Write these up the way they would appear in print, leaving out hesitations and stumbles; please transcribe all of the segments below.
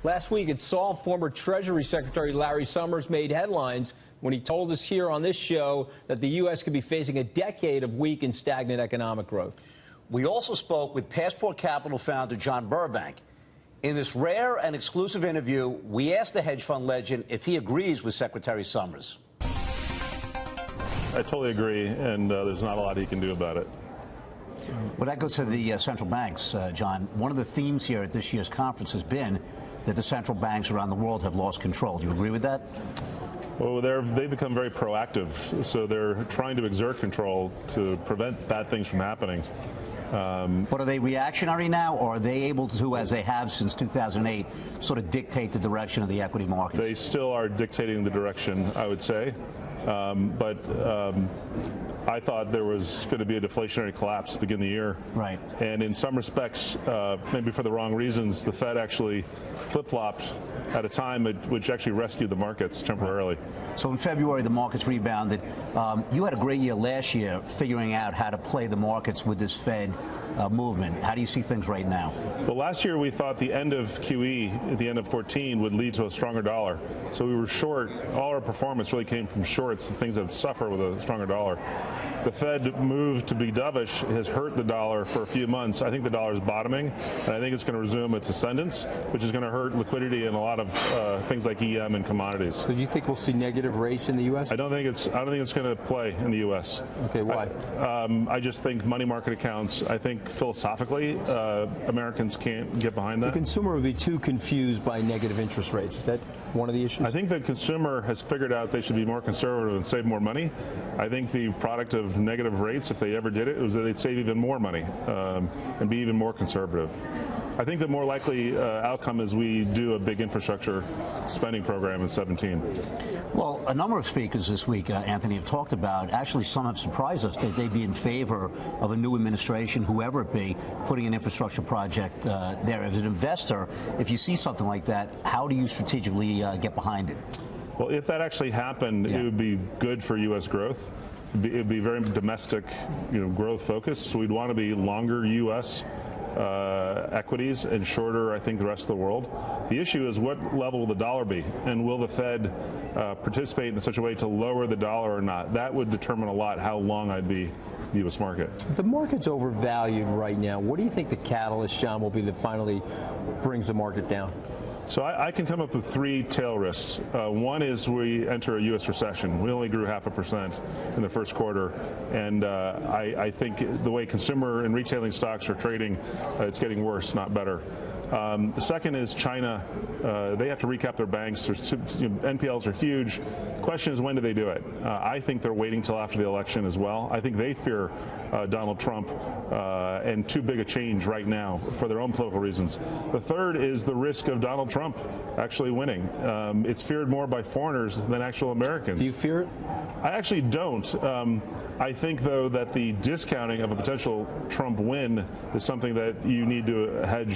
Last week at Seoul, former Treasury Secretary Larry Summers made headlines when he told us here on this show that the U.S. could be facing a decade of weak and stagnant economic growth. We also spoke with Passport Capital founder John Burbank. In this rare and exclusive interview, we asked the hedge fund legend if he agrees with Secretary Summers. I totally agree, and there's not a lot he can do about it. Well, that goes to the central banks, John. One of the themes here at this year's conference has been that the central banks around the world have lost control. Do you agree with that? Well, they've become very proactive, so they're trying to exert control to prevent bad things from happening. But are they reactionary now, or are they able to, as they have since 2008, sort of dictate the direction of the equity market? They still are dictating the direction, I would say. I thought there was going to be a deflationary collapse to begin the year. Right. And in some respects, maybe for the wrong reasons, the Fed actually flip-flopped at a time which actually rescued the markets temporarily. So in February, the markets rebounded. You had a great year last year figuring out how to play the markets with this Fed movement. How do you see things right now? Well, last year we thought the end of QE at the end of 14 would lead to a stronger dollar. So we were short. All our performance really came from shorts and things that suffer with a stronger dollar. The Fed move to be dovish has hurt the dollar for a few months. I think the dollar is bottoming, and I think it's going to resume its ascendance, which is going to hurt liquidity in a lot of things like EM and commodities. So do you think we'll see negative rates in the U.S.? I don't think it's going to play in the U.S. Okay, why? I just think money market accounts. I think philosophically, Americans can't get behind that. The consumer would be too confused by negative interest rates. Is that one of the issues? I think the consumer has figured out they should be more conservative and save more money. I think the product of negative rates, if they ever did it, was that they'd save even more money and be even more conservative. I think the more likely outcome is we do a big infrastructure spending program in 17. Well, a number of speakers this week, Anthony, have talked about, actually some have surprised us, that they'd be in favor of a new administration, whoever it be, putting an infrastructure project there. As an investor, if you see something like that, how do you strategically get behind it? Well, if that actually happened, it would be good for U.S. growth. It would be very domestic, growth focused. So we'd want to be longer U.S. Equities and shorter, I think, the rest of the world. The issue is what level will the dollar be, and will the Fed participate in such a way to lower the dollar or not? That would determine a lot how long I'd be the U.S. market. The market's overvalued right now. What do you think the catalyst, John, will be that finally brings the market down? So I can come up with three tail risks. One is we enter a U.S. recession. We only grew 0.5% in the first quarter, and I think the way consumer and retailing stocks are trading, it's getting worse, not better. The second is China. They have to recap their banks. NPLs are huge. The question is, when do they do it? I think they're waiting till after the election as well. I think they fear Donald Trump and too big a change right now for their own political reasons. The third is the risk of Donald Trump actually winning. It's feared more by foreigners than actual Americans. Do you fear it? I actually don't. I think, though, that the discounting of a potential Trump win is something that you need to hedge,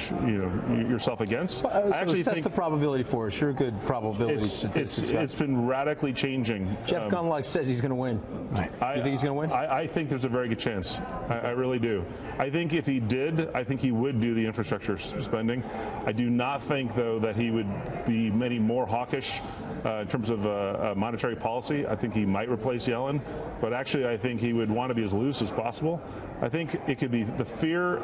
yourself against. I actually think the probability for us. You're a good probability statistics. It's been radically changing. Jeff Gundlach says he's going to win. You think he's going to win? I think there's a very good chance. I really do. I think if he did, I think he would do the infrastructure spending. I do not think, though, that he would be many more hawkish in terms of monetary policy. I think he might replace Yellen, but actually I think he would want to be as loose as possible. I think it could be the fear,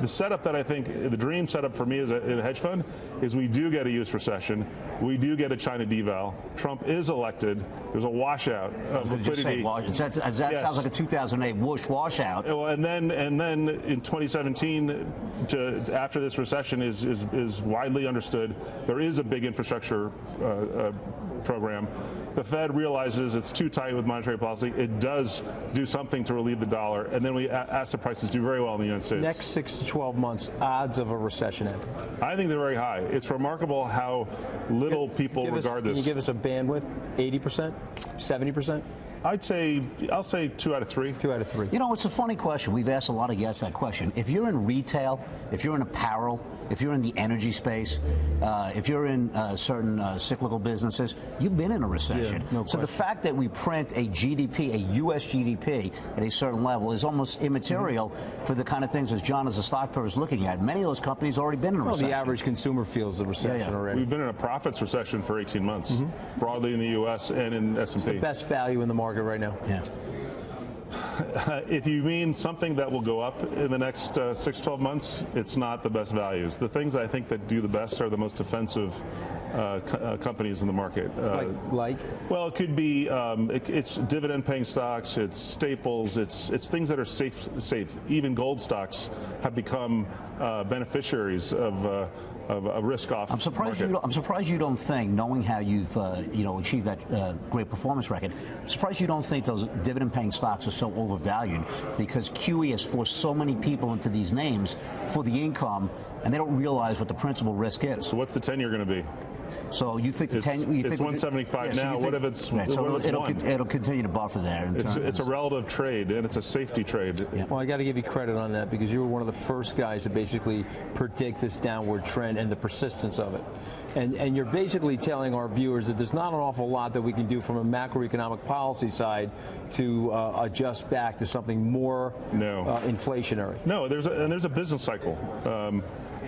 the setup that I think, the dream setup for me as a hedge fund is we do get a U.S. recession, we do get a China deval, Trump is elected, there's a washout of liquidity. That sounds like a 2008 washout. Well, and then in 2017, after this recession is widely understood, there is a big infrastructure program. The Fed realizes it's too tight with monetary policy. It does do something to relieve the dollar, and then we asset prices do very well in the United States. Next 6 to 12 months, odds of a recession end? I think they're very high. It's remarkable how little people regard this. Can you give us a bandwidth? 80%? 70%? I'll say 2 out of 3. 2 out of 3. You know, it's a funny question. We've asked a lot of guests that question. If you're in retail, if you're in apparel, if you're in the energy space, if you're in certain cyclical businesses, you've been in a recession. Yeah, no so the fact that we print a GDP, a U.S. GDP at a certain level is almost immaterial for the kind of things as John as a stockbroker is looking at. Many of those companies already been in a recession. The average consumer feels the recession already. We've been in a profits recession for 18 months, broadly in the U.S. and in S&P. It's the best value in the market right now. Yeah. If you mean something that will go up in the next 6-12 months, it's not the best values. The things I think that do the best are the most defensive companies in the market. Like? Well, it could be it's dividend-paying stocks, it's staples, it's things that are safe. Even gold stocks have become beneficiaries of a risk-off market. I'm surprised you don't think, knowing how you've achieved that great performance record, I'm surprised you don't think those dividend-paying stocks are so overvalued, because QE has forced so many people into these names for the income, and they don't realize what the principal risk is. So what's the 10-year going to be? So you think the 10? It's 175 now. What if it's right, so what if it's 1? It'll continue to buffer there. It's a relative trade, and it's a safety trade. Yeah. Well, I got to give you credit on that, because you were one of the first guys to basically predict this downward trend and the persistence of it. And you're basically telling our viewers that there's not an awful lot that we can do from a macroeconomic policy side to adjust back to something more inflationary. No, there's a business cycle.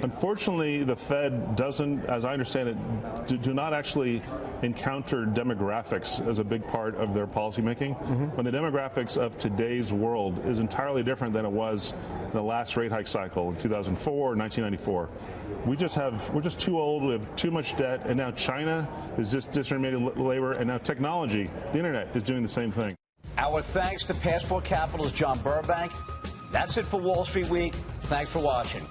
Unfortunately, the Fed doesn't, as I understand it, do not actually encounter demographics as a big part of their policymaking. When the demographics of today's world is entirely different than it was in the last rate hike cycle in 2004, 1994. We're just too old. We have too much debt, and now China is just disintermediating labor, and now technology, the internet, is doing the same thing. Our thanks to Passport Capital's John Burbank. That's it for Wall Street Week. Thanks for watching.